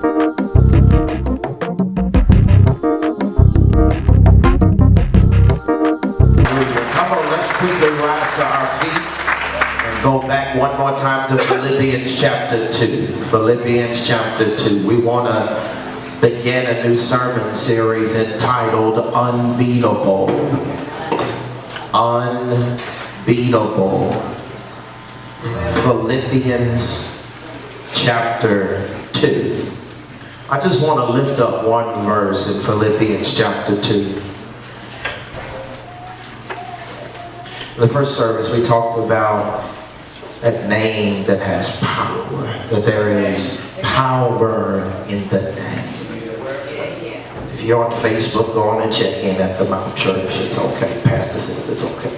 Come on, let's quickly rise to our feet and go back one more time to Philippians chapter 2. Philippians chapter 2. We want to begin a new sermon series entitled Unbeatable. Unbeatable. Philippians chapter 2. I just want to lift up one verse in Philippians chapter 2. The first service we talked about that name that has power, that there is power in the name. If you're on Facebook, go on and check in at the Mount Church. It's okay. Pastor says it's okay.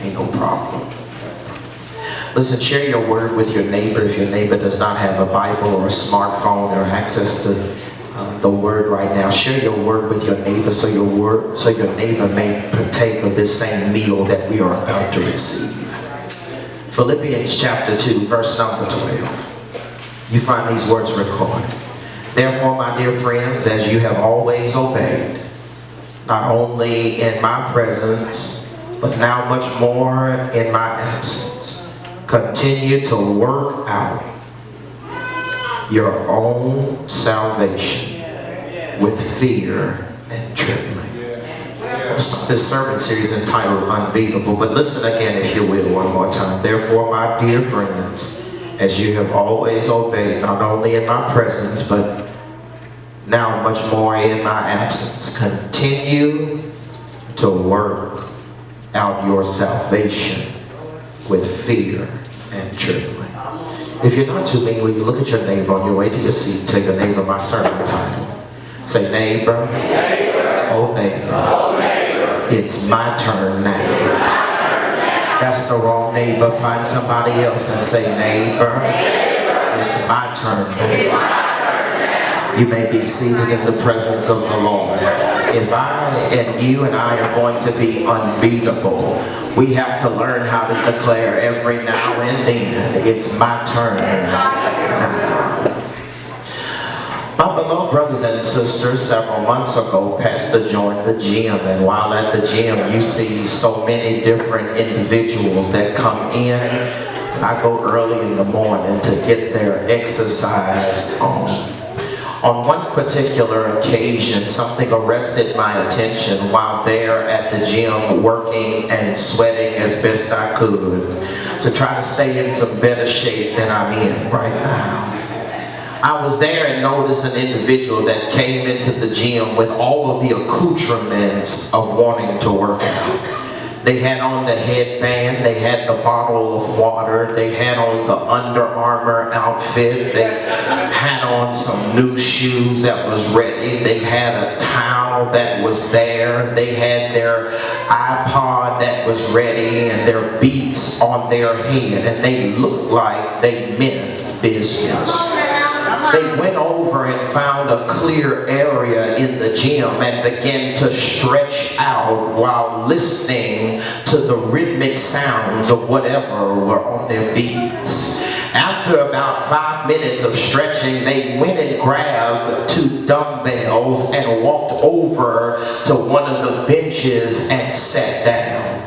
Ain't no problem. Listen, share your word with your neighbor. If your neighbor does not have a Bible or a smartphone or access to the word right now, share your word with your neighbor so your neighbor may partake of this same meal that we are about to receive. Philippians chapter 2, verse number 12. You find these words recorded. Therefore, my dear friends, as you have always obeyed, not only in my presence, but now much more in my absence, continue to work out your own salvation with fear and trembling. This sermon series is entitled Unbeatable, but listen again if you will one more time. Therefore, my dear friends, as you have always obeyed, not only in my presence, but now much more in my absence, continue to work out your salvation with fear and trembling. If you're not too late, will you look at your neighbor on your way to your seat, tell your neighbor my sermon title. Say, neighbor, oh neighbor, it's my turn now. That's the wrong neighbor. Find somebody else and say, neighbor, it's my turn now. You may be seated in the presence of the Lord. If I and you and I are going to be unbeatable, we have to learn how to declare every now and then, it's my turn now. My beloved brothers and sisters, several months ago, Pastor joined the gym, and while at the gym, you see so many different individuals that come in. I go early in the morning to get their exercise on. On one particular occasion, something arrested my attention while there at the gym working and sweating as best I could to try to stay in some better shape than I'm in right now. I was there and noticed an individual that came into the gym with all of the accoutrements of wanting to work out. They had on the headband, they had the bottle of water, they had on the Under Armour outfit, they had on some new shoes that was ready, they had a towel that was there, they had their iPod that was ready and their Beats on their head, and they looked like they meant business. They went over and found a clear area in the gym and began to stretch out while listening to the rhythmic sounds of whatever were on their beats. After about 5 minutes of stretching, they went and grabbed 2 dumbbells and walked over to one of the benches and sat down.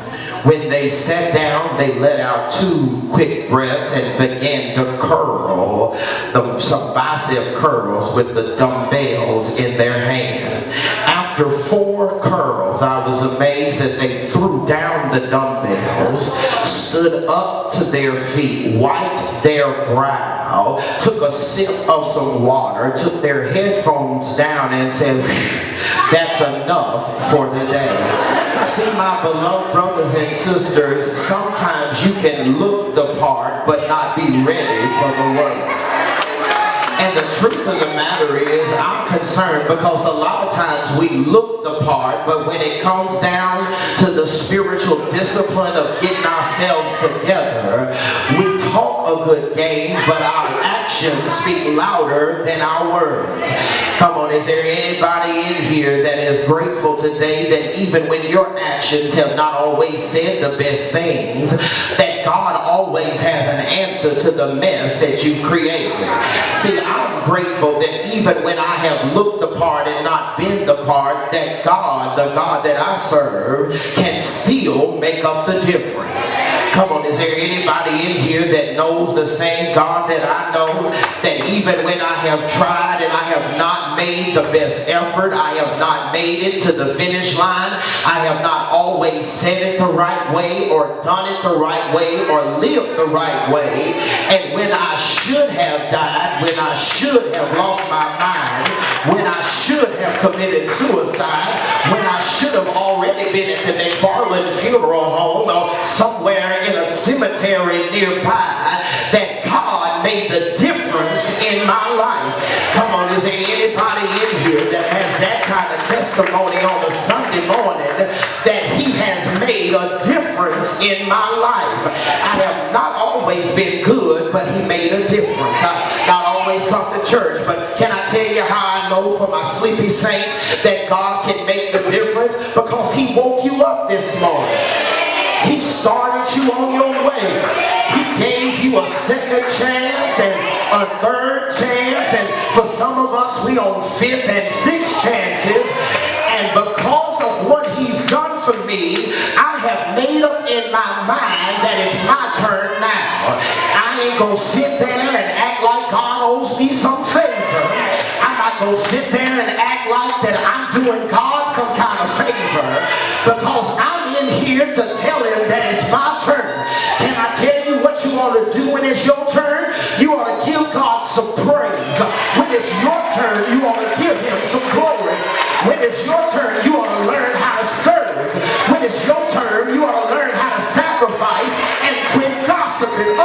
When they sat down, they let out 2 quick breaths and began to curl some bicep curls with the dumbbells in their hand. After 4 curls, I was amazed that they threw down the dumbbells, stood up to their feet, wiped their brow, took a sip of some water, took their headphones down and said, that's enough for today. See, my beloved brothers and sisters, sometimes you can look the part but not be ready for the work. And the truth of the matter is, I'm concerned because a lot of times we look the part, but when it comes down to the spiritual discipline of getting ourselves together, we talk a good game, but our actions speak louder than our words. Come on, is there anybody in here that is grateful today that even when your actions have not always said the best things, that God always has an answer to the mess that you've created? See, I'm grateful that even when I have looked the part and not been the part, that God, the God that I serve, can still make up the difference. Come on, is there anybody in here that knows the same God that I know? That even when I have tried and I have not made the best effort, I have not made it to the finish line, I have not always said it the right way or done it the right way or lived the right way, and when I should have died, when I should have lost my mind, when I should have committed suicide, when I should have already been at the McFarland funeral home or somewhere in a cemetery nearby, that God made the difference in my life. Come on, is there anybody in here that has that kind of testimony on a Sunday morning that he has made a difference in my life? I have not always been good, but he made a difference. I've not always come to church, but can I tell you how I know for my sleepy saints that God can make the difference? Because he woke you up this morning. He started you on your way. He gave you a second chance and a third chance, and for some of us we on fifth and sixth chances. And because of what he's done for me, I have made up in my mind that it's my turn now. I ain't gonna sit there and act like God owes me some favor. I'm not gonna sit there and act like that I'm doing God some kind of favor, because I'm in here to tell him that it's my turn. Can I tell you what you ought to do when it's your turn? You ought to give God some praise. When it's your turn, you ought to give him some glory. When it's your turn, you ought to learn how to serve. When it's your turn, you ought to learn how to sacrifice and quit gossiping.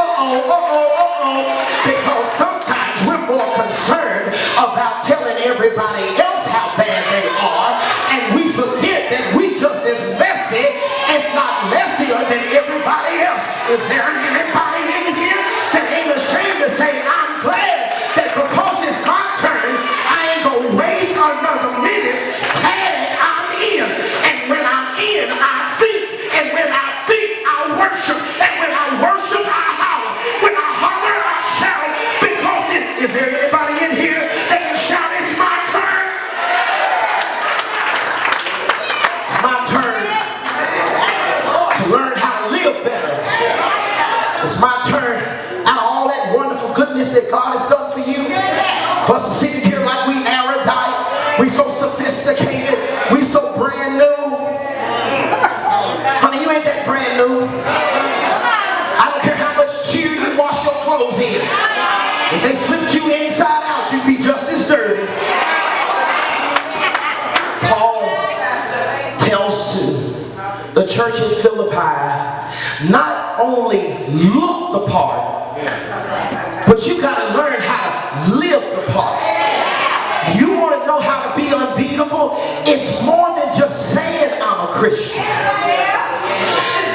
Because sometimes we're more concerned about telling everybody else how bad they are, and we forget that we just as messy, if not messier, than everybody else. Is there anybody in here that ain't ashamed to say, I'm glad that because it's my turn, I ain't gonna waste another minute. Tag, I'm in. And when I'm in, I think. And when I think, I worship. And when I worship, I holler. When I holler, I shout. Because is there anybody in here that can shout, it's my turn? It's my turn to learn how to live better. It's my turn, out of all that wonderful goodness that God has done for you, for us to sit here like we erudite, we so sophisticated, we so brand new. Honey, you ain't that brand new. I don't care how much cheer you wash your clothes in. If they flipped you inside out, you'd be just as dirty. Paul tells to the church in Philippi, not only look the part, but you got to learn how to live the part. You want to know how to be unbeatable? It's more than just saying I'm a Christian.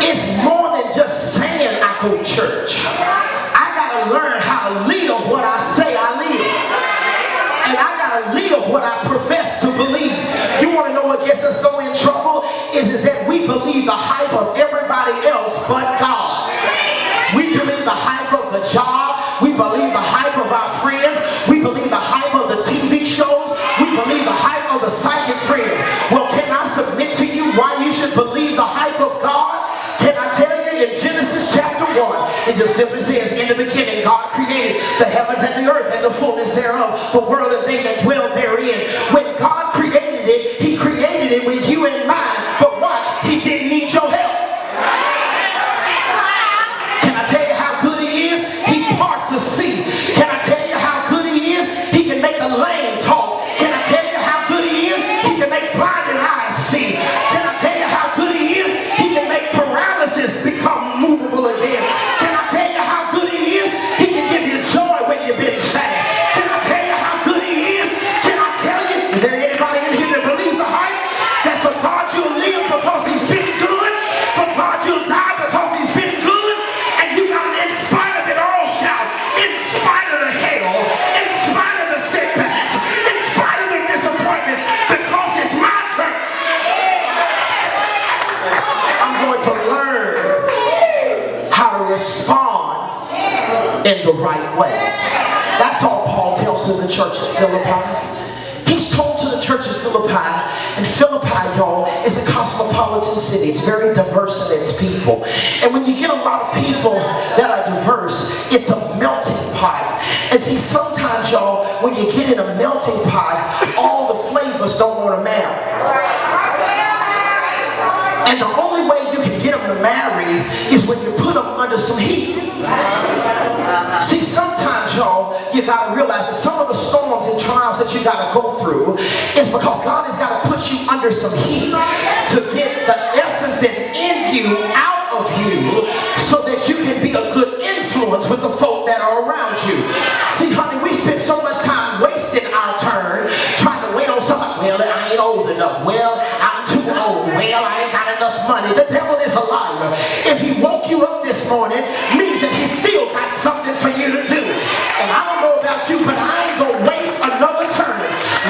It's more than just saying I go to church. I got to learn how to live what I say I live. And I got to live what I profess to believe. You want to know what gets us so in trouble? Is that we believe the hype of everybody else but God. We believe the hype of the job. We believe the hype of our friends. We believe the hype of the TV shows. We believe the hype of the psychic friends. Well, can I submit to you why you should believe the hype of God? Can I tell you in Genesis chapter 1, it just simply says, in the beginning God created the heavens and the earth and the fullness thereof, the world and they that dwell therein. When God created it, he created it with you in mind. But watch, he didn't need your help. Can I tell you how good he is? He parts the sea. Can I tell you how good he is? He can make the lame talk. Can I tell you how good he is? He can make blinded eyes see. Can I tell you how good he is? He can make paralysis become movable again. Can I tell you how good he is? He can give you joy when you've been sad. Can I tell you how good he is? Can I tell you, is there anybody in here that believes the hype? That for God you'll live because he's been good. For God you'll die because he's been good. And you got an in spite of it all shout. In spite of the hell. In spite of the setbacks. In spite of the disappointments. Because it's my turn. I'm going to learn how to respond in the right way. That's all Paul tells to the church at Philippi. He's told to the church at Philippi, and Philippi, y'all, is a cosmopolitan city. It's very diverse in its people. And when you get a lot of people that are diverse, it's a melting pot. And see, sometimes, y'all, when you get in a melting pot, all the flavors don't want to marry. And the only way you can get them to marry is when you put them under some heat. See, sometimes, y'all, you got to realize that some of the storms and trials that you got to go through is because God has got to put you under some heat to get the essence that's in you out of you so that you can be a good influence with the folk that are around you. See, honey, we spend so much time wasting our turn trying to wait on somebody. Well, I ain't old enough. Well, I'm too old. Well, I ain't got enough money. The devil is a liar. If he woke you up this morning, means that he still got something for you to do. And I don't know about you, but I ain't gonna waste another turn.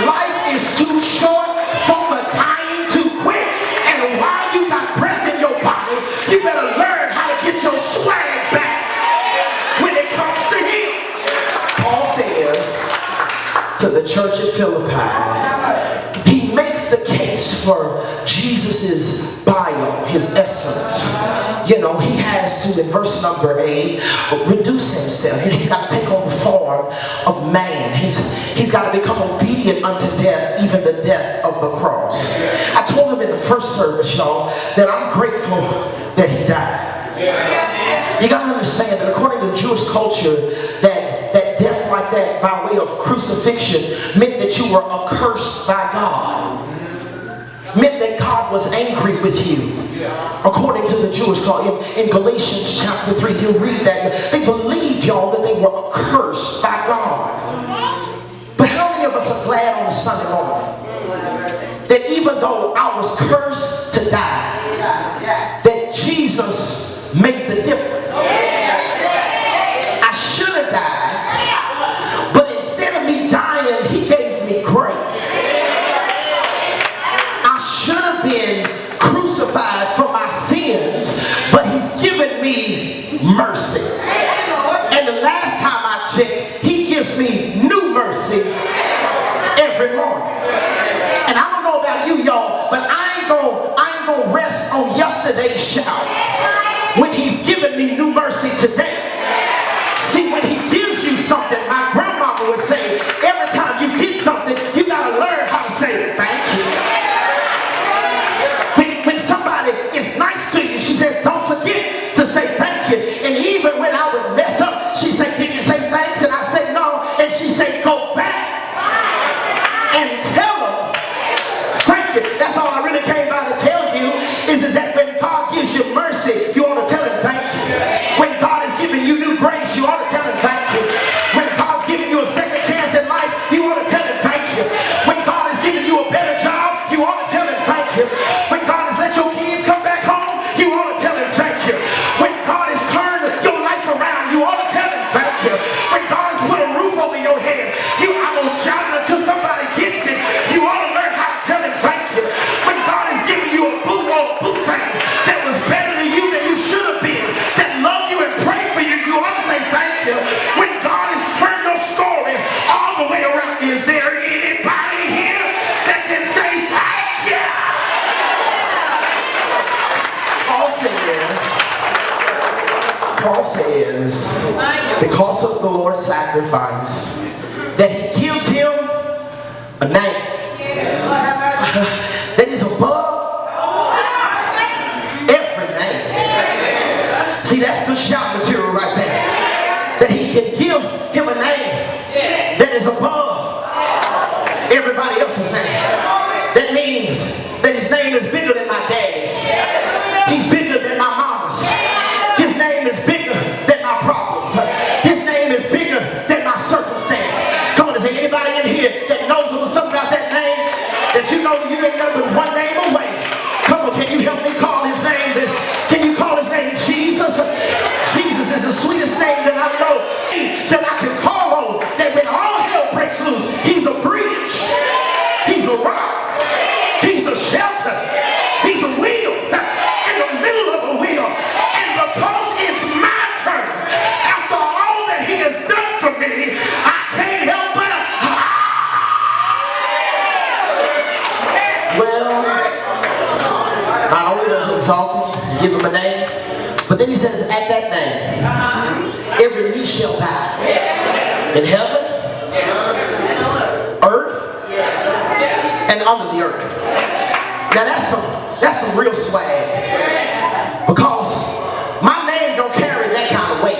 Life is too short. Folk are dying too quick. And while you got breath in your body, you better learn how to get your swag back when it comes to him. Paul says to the church at Philippi, he makes the case for Jesus's bio, his essence. You know, he has to, in verse number 8, reduce himself. He's got to take on the form of man. He's got to become obedient unto death, even the death of the cross. I told him in the first service, y'all, that I'm grateful that he died. You got to understand that according to Jewish culture, that death like that by way of crucifixion meant that you were accursed by God. Meant that God was angry with you. According to the Jewish culture, in Galatians chapter 3, you'll read that. They believed, y'all, that they were accursed by God. But how many of us are glad on a Sunday morning that even though I was cursed to die, that Jesus made the difference? I should have died, but instead of me dying, he gave me grace. Should have been crucified for my sins, but he's given me mercy. And the last time I checked, he gives me new mercy every morning. And I don't know about you, y'all, but I ain't gonna rest on yesterday's shout when he's given me new mercy today. See, when he gives you something, my grandmama would say, every time you get something, you gotta learn how to say thank you. Is nice to you, she said, don't forget to say thank you. And even when I would mess up, she said, did you say thanks? And I said no. And she said, go back and tell them thank you. That's all I really came by to tell you is that when God gives you mercy, you ought to tell him thank you. When God is giving you new grace, you ought to tell him thank you. When God's giving you a second chance in life, you ought to tell him thank you. When God is giving you a better job, you ought to tell him thank you. When God has let your kids come back home, you ought to tell him thank you. When God has turned your life around, you ought to tell him thank you. When God has put a roof over your head, I'm going to shout it until somebody gets it. You ought to learn how to tell him thank you. When God has given you a boo thing that was better than you than you should have been, that loved you and prayed for you, you ought to say thank you. When God has turned your story all the way around, is there anybody here that can say thank you? Paul says, because of the Lord's sacrifice, that he gives him a name that is above every name. See, that's good shout material right there. That he can give him a name that is above everybody else's name. That means that his name is bigger than my daddy's. He's bigger than my mama's. His name is bigger than my problems. His name is bigger than my circumstance. Come on, is there anybody in here that knows a little something about that name? That you know you ain't nothing but one name away. Come on, can you help me call his name? Can you call his name Jesus? Jesus is the sweetest name that I know, that I can call on. That when all hell breaks loose, he's a bridge. He's a he says, at that name, every knee shall bow. In heaven, earth, and under the earth. Now that's some real swag. Because my name don't carry that kind of weight.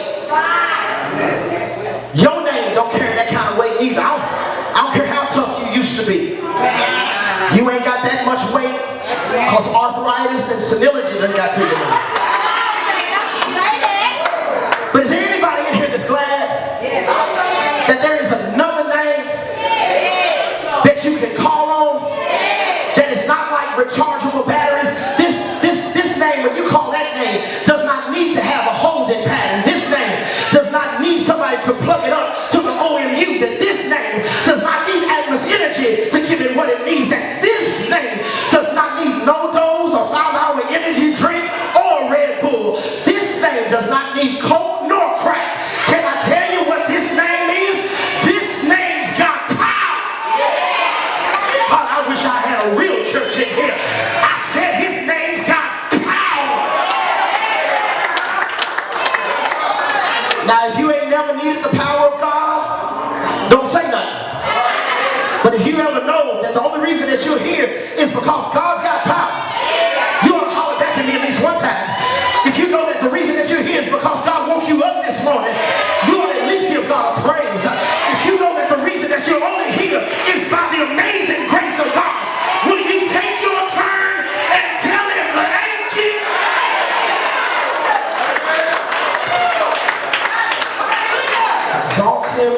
Your name don't carry that kind of weight either. I don't care how tough you used to be. You ain't got that much weight because arthritis and senility done got to you now. But is there anybody in here that's glad that there is another name that you can call on that is not like rechargeable batteries? This name, when you call that name, does not need to have a holding pattern. This name does not need somebody to plug it up to the OMU. That this name does not need Atmos Energy to give it what it needs. That this name does not need no dose or 5-hour energy drink or Red Bull. This name does not need Coke nor crack. Can I tell you what this name is? This name's got power. I wish I had a real church in here. I said his name's got power. Now if you ain't never needed the power of God, don't say nothing. But if you ever know that the only reason that you're here is because God's got power, you ought to holler back at me at least one time. If you know that the reason that you're here is because God woke you up this morning, you ought to at least give God a praise. If you know that the reason that you're only here is by the amazing grace of God, will you take your turn and tell him thank you? Exalts him.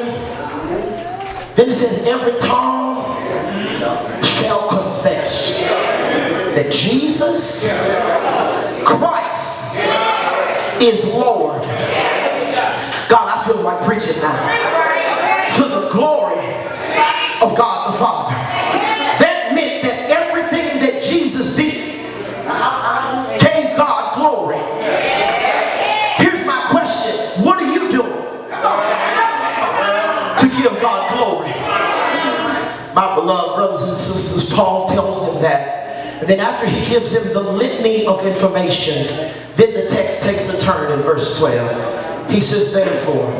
Then it says every tongue shall confess that Jesus Christ is Lord. God, I feel like preaching now. To the glory of God the Father. That meant that everything that Jesus did gave God glory. Here's my question. What are you doing to give God glory? My beloved brothers and sisters, Paul tells them that. And then after he gives them the litany of information, then the text takes a turn in verse 12. He says, therefore,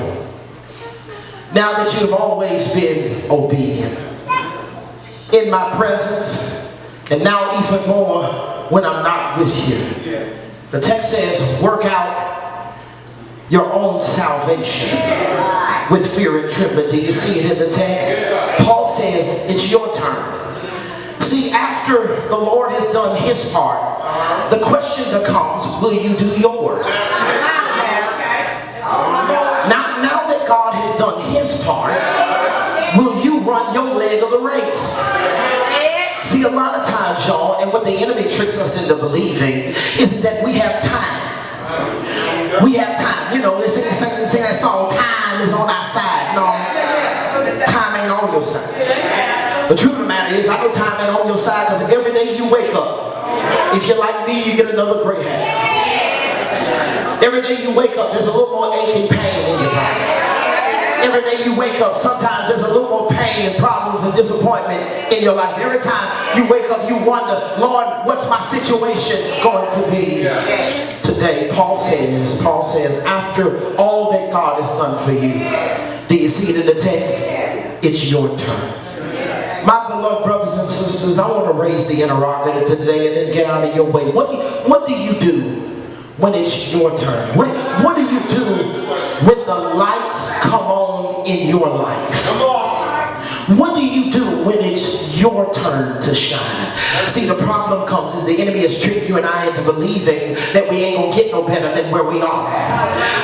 now that you have always been obedient in my presence, and now even more when I'm not with you. The text says, work out your own salvation with fear and trembling. Do you see it in the text? Paul says, it's your turn. See, after the Lord has done his part, the question becomes, will you do yours? Now that God has done his part, will you run your leg of the race? See, a lot of times, y'all, and what the enemy tricks us into believing is that we have time. We have time. You know, they sing that song, time is on our side. No, time ain't on your side. The truth of the matter is, I know time ain't on your side because every day you wake up, if you're like me, you get another gray hair. Every day you wake up, there's a little more aching pain in your body. Every day you wake up, sometimes there's a little more pain and problems and disappointment in your life. Every time you wake up, you wonder, Lord, what's my situation going to be today? Paul says, after all that God has done for you, do you see it in the text? It's your turn. My beloved brothers and sisters, I want to raise the interrogative today and then get out of your way. What do you do when it's your turn? What do you do when the lights come on in your life? What do you do when it's your turn to shine? See, the problem comes is the enemy has tricked you and I into believing that we ain't going to get no better than where we are.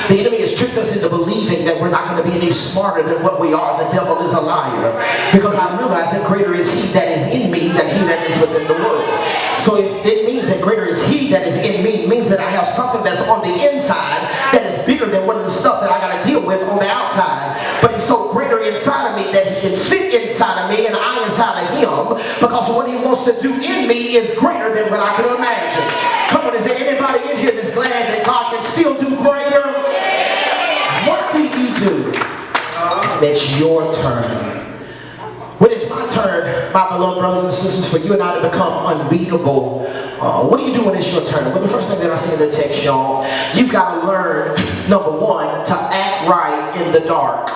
The enemy has tricked us into believing that we're not going to be any smarter than what we are. The devil is a liar. Because I realize that greater is he that is in me than he that is within the world. So if it means that greater is he that is in me, means that I have something that's on the inside that is bigger than what of the stuff that I got to deal with on the outside. But he's so greater inside of me that he can fit inside of me and I inside of him, because what he wants to do in me is greater than what I could imagine. Come on, is there anybody in here that's glad that God can still do greater? What do you do? It's your turn. When it's my turn, my beloved brothers and sisters, for you and I to become unbeatable, what do you do when it's your turn? Well, the first thing that I see in the text, y'all, you've got to learn, number one, to act right in the dark.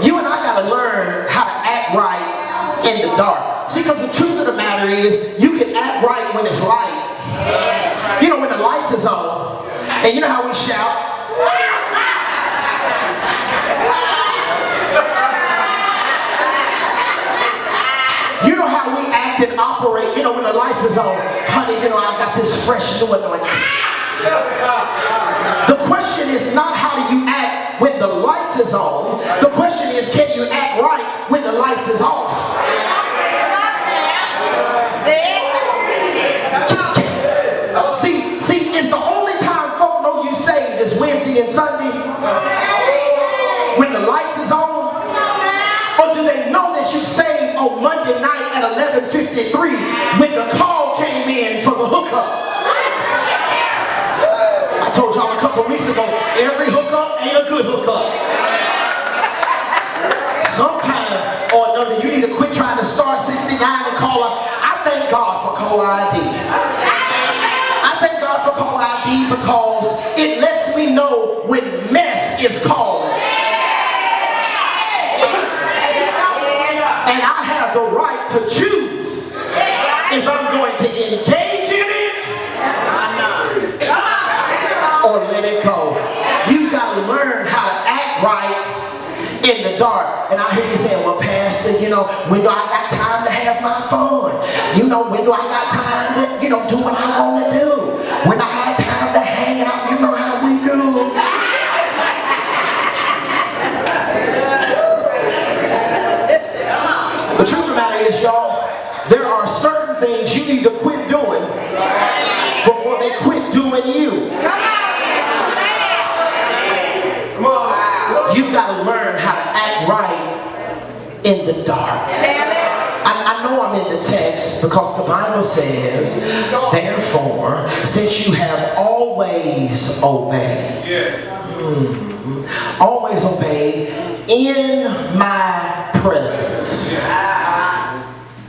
You and I got to learn how to act right in the dark. See, because the truth of the matter is, you can act right when it's light. You know, when the lights is on, and you know how we shout? You know how we act and operate, you know, when the lights is on. Honey, you know, I got this fresh new anointing. The question is not how do you act when the lights is on. The question is, can you act right when the lights is off? See, it's the only time folk know you saved is Wednesday and Sunday when the lights is on? Or do they know that you saved on Monday night at 11:53 when the call came in for the hookup? I told y'all a couple weeks ago, every hookup ain't a good hookup. Sometime or another, you need to quit trying to star 69 and call her. I thank God for caller ID. Thank God for call ID because it lets me know when mess is calling. And I have the right to choose if I'm going to engage in it or let it go. You've got to learn how to act right in the dark. And I hear you saying, well, Pastor, you know, when do I got time to have my fun? You know, when do I got time to, you know, do what I want to do? When I had time to hang out, you know how we do. The truth of the matter is, y'all, there are certain things you need to quit doing before they quit doing you. You've got to learn how to act right in the dark. I know I'm in the text because the Bible says, therefore, since you have always obeyed, always obeyed in my presence.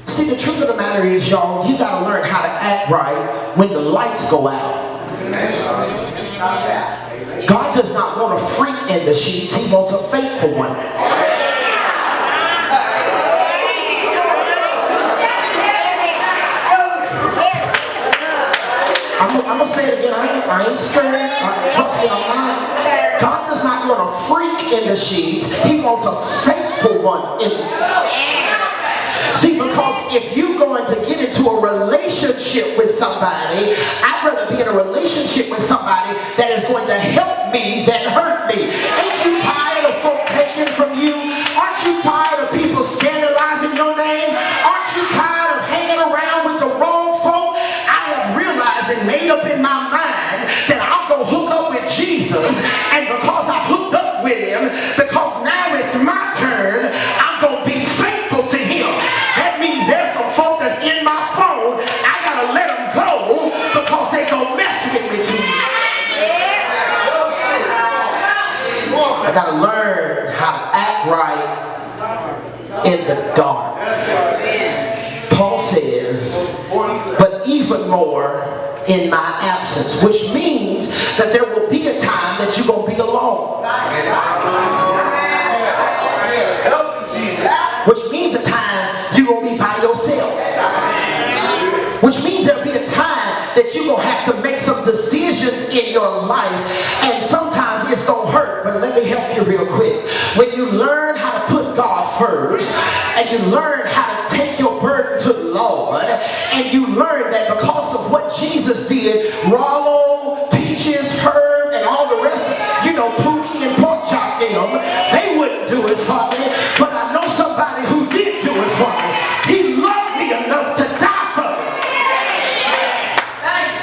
See, the truth of the matter is, y'all, you got to learn how to act right when the lights go out. God does not want a freak in the sheets. He wants a faithful one. I'm going to say it again. I ain't scared. Trust me, I'm not. God does not want a freak in the sheets. He wants a faithful one in See, because if you're going to get into a relationship with somebody, I'd rather be in a relationship with somebody that is going to help me than hurt me. Ain't you tired of folk taking from you? Aren't you tired of people scandalizing your name? Aren't you tired of hanging around with the wrong folk? I have realized and made up in my mind that I'm going to hook up with Jesus, and because I've hooked up with him, because now it's my turn, I'm going to be faithful to him. That means there's some folk that's in my phone. I got to let them go because they going to mess with me too. I got to learn how to act right in the dark. Paul says, but even more in my absence, which means that there will be a time that you're going to be alone. Which means a time you're going to be by yourself. Which means there'll be a time that you're going to have to make some decisions in your life, and sometimes it's going to hurt, but let me help you real quick. When you learn how to put God first, and you learn how to take your burden to the Lord, and you learn that because of what Jesus did, Rollo, Peaches, Herb, and all the rest of, you know, Pookie and Pork Chop them, they wouldn't do it for me, but I know somebody who did do it for me. He loved me enough to die for me.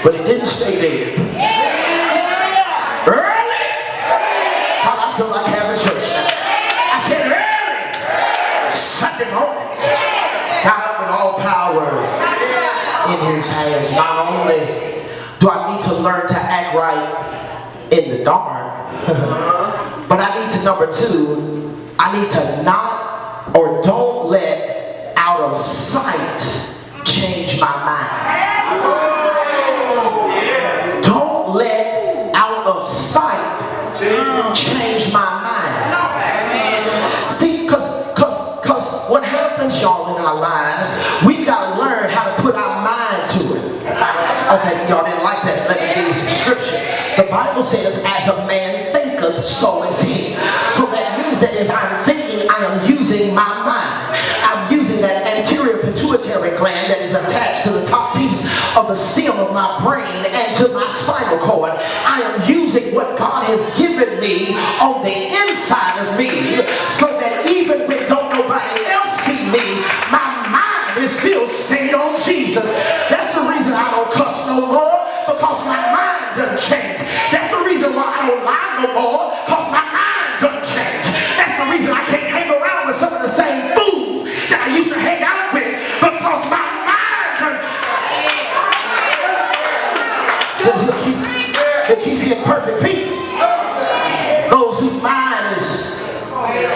But he didn't stay there. Early? God, I feel like having church now. I said early. Sunday morning. God up with all power in his hands. Not only do I need to learn to act right in the dark. But I need to, number two, I need to not or don't let out of sight change my mind. Don't let out of sight change my mind. See, because what happens, y'all, in our lives, we've got to learn how to put our mind to it. Okay, y'all didn't like that. Let me give you some scripture. The Bible says, as a man thinketh, so is he. So that means that if I'm thinking, I am using my mind. I'm using that anterior pituitary gland that is attached to the top piece of the stem of my brain and to my spinal cord. I am using what God has given me on the inside of me, so that even when don't nobody else see me, my mind is still stayed on Jesus. That's the reason I don't cuss no more, because my mind doesn't change. That's the reason why I don't lie no more, because my mind doesn't change. That's the reason I can't hang around with some of the same fools that I used to hang out with, because my mind doesn't says he'll keep you in perfect peace. Those whose mind is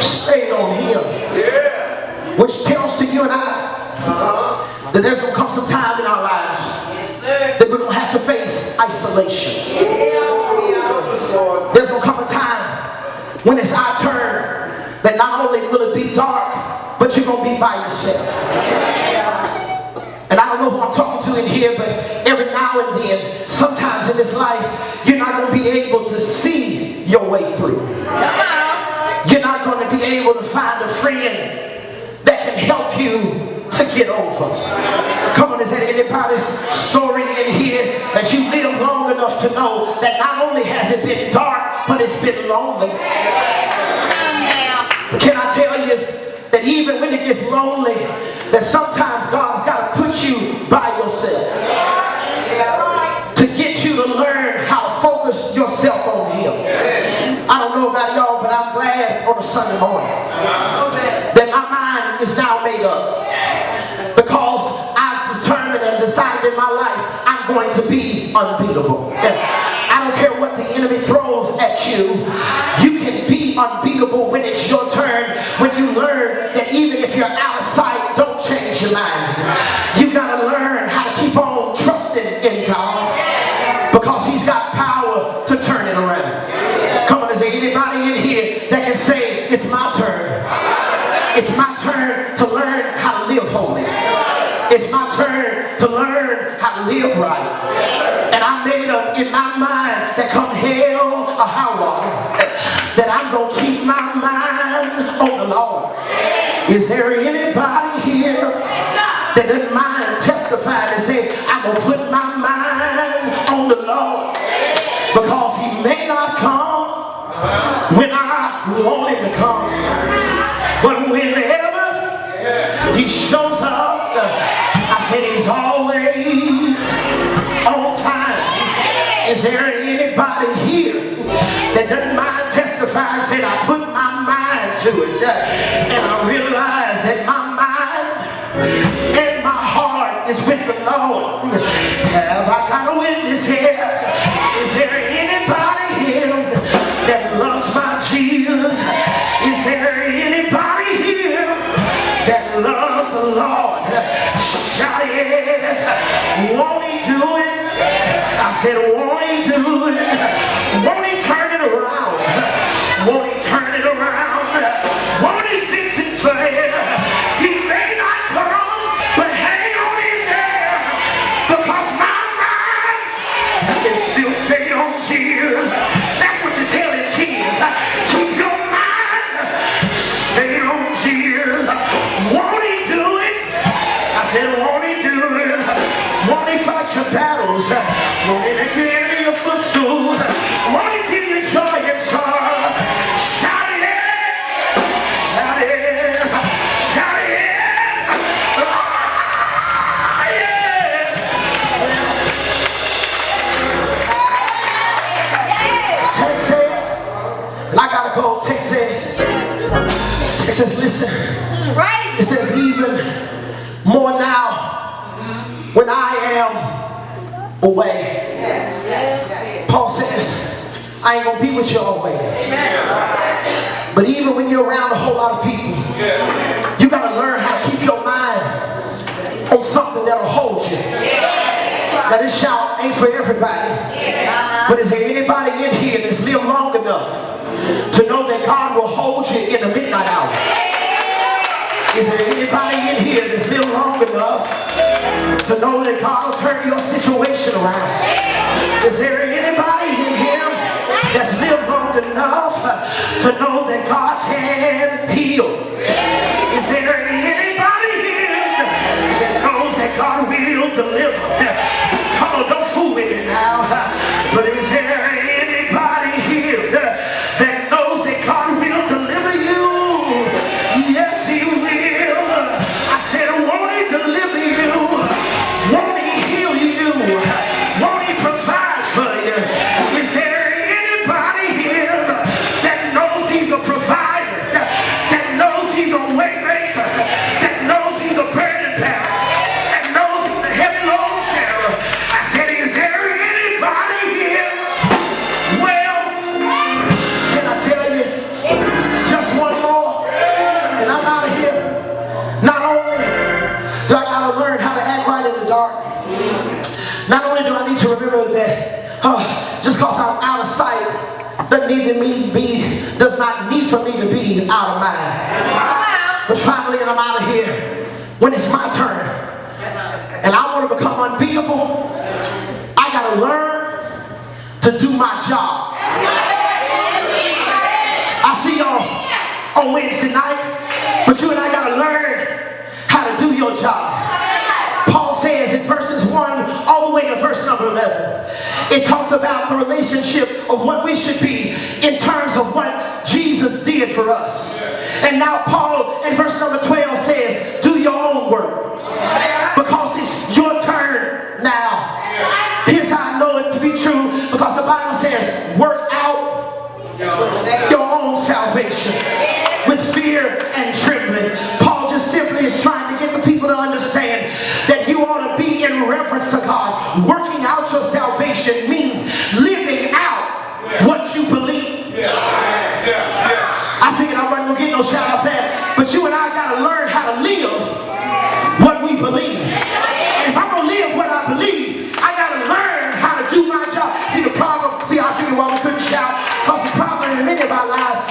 stayed on him. Which tells to you and I that there's going to come some time in our lives that we're going to have to face isolation. There's going to come a time when it's our turn that not only will it be dark, but you're going to be by yourself. And I don't know who I'm talking to in here, but every now and then, sometimes in this life, you're not going to be able to see your way through. You're not going to be able to find a friend that can help you to get over. Come on, is there anybody's story in here that you lived long enough to know that not only has it been dark, but it's been lonely? Can I tell you that even when it gets lonely, that sometimes God's got to put you by yourself to get you to learn how to focus yourself on him. I don't know about y'all, but I'm glad on a Sunday morning that my mind is now made up, because I've determined and decided in my life I'm going to be unbeatable. I don't care what the enemy throws at you. You can be unbeatable when it's your turn, when you learn that even if you're out of sight, don't change your mind. You got to learn how to keep on trusting in God, because he's got power to turn it around. Come on, is there anybody in here that can say, it's my turn? It's my turn to learn how to live holy. It's my turn to learn how to live right. And I made up in my mind that come hell or high water, that I'm going to keep my mind on the Lord. Is there anybody here that doesn't mind testifying and say, I'm going to put my mind on the Lord, because he may not come when I want him to come, but whenever he shows up, I said he's always on time. Is there anybody here that doesn't mind testifying and saying, I put my mind to it, and I realize that my mind and my heart is with the Lord? Have I got a witness here? Is there anybody here that loves my Jesus? Is there anybody here that loves the Lord? Shout yes. Won't he do it? I said, won't he do it? Won't he turn it around? Won't he turn it around? Won't he fix it for you? He may not come, but hang on in there, because my mind is still stayed on Jesus. That's what you tell your kids. Keep your mind stayed on Jesus. Won't he do it? I said, won't he do it? Won't he fight your battles? Won't he give you a footstool? Won't he give you joy and sorrow? Shout it, shout it, shout it, ah, yes. Texas, and I gotta go. Texas, listen. Right. It says even more now when I am away. Paul says, I ain't gonna be with you always. But even when you're around a whole lot of people, you gotta learn how to keep your mind on something that'll hold you. Now this shout ain't for everybody, but is there anybody in here that's lived long enough to know that God will hold you in the midnight hour? Is there anybody in here that's lived long enough to know that God will turn your situation around? Is there anybody in here that's lived long enough to know that God can heal? Is there anybody here that knows that God will deliver? Come on, don't fool with me now. But is there anybody here that knows that God will deliver you? Yes, He will. I said, won't He deliver you? Won't He heal you? Won't He provide for you? Is there anybody here that knows He's a provider, that knows He's a way maker, that knows He's a burden bearer, that knows He's a heavy load sharer? I said, is there anybody here? Well, can I tell you just one more, and I'm out of here. Not only do I gotta learn how to act right in the dark, not only do I need to remember that just because I'm out of sight does not need for me to be out of mind. But finally, and I'm out of here, when it's my turn and I want to become unbeatable, I gotta learn to do my job. I see y'all on Wednesday night, but you and I gotta learn how to do your job. Paul says in verses 1 all the way to verse number 11, it talks about the relationship of what we should be in terms of what Jesus did for us. And now Paul in verse number 12 says, do your own work, because it's your turn now. Here's how I know it to be true, because the Bible says, work out your own salvation with fear and trembling. Paul just simply is trying to get the people to understand that you ought to be in reverence to God. Working out your salvation means living out what you believe. I figured I wasn't going to get no shout out that, but you and I got to learn how to live what we believe. And if I'm going to live what I believe, I got to learn how to do my job. See the problem, I figured why we couldn't shout, because the problem in many of our lives